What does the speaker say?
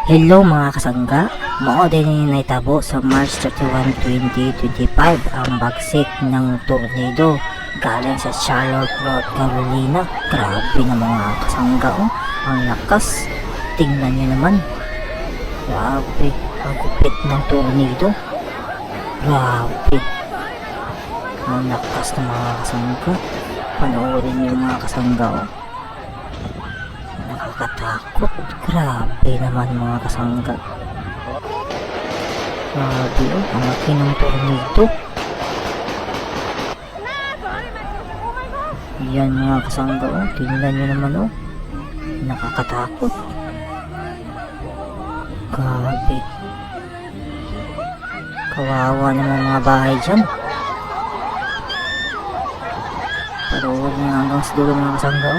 Hello mga kasangga, mao din naitabo sa March 31, 2025 ang bagsik ng tornado galing sa Charlotte, North Carolina. Grabe na mga kasangga, ang lakas. Tingnan nyo naman. Grabe, ang gupit ng tornado. Grabe. Ang lakas ng mga kasangga. Panoorin nyo mga kasangga. Nakakatakot. Grabe naman mga kasangga. Grabe, ang laki ng tornado. Yan mga kasangga, tingnan nyo naman, nakakatakot. Grabe. Kawawa naman mga bahay dyan. Pero huwag na hanggang sa dulo mga kasangga,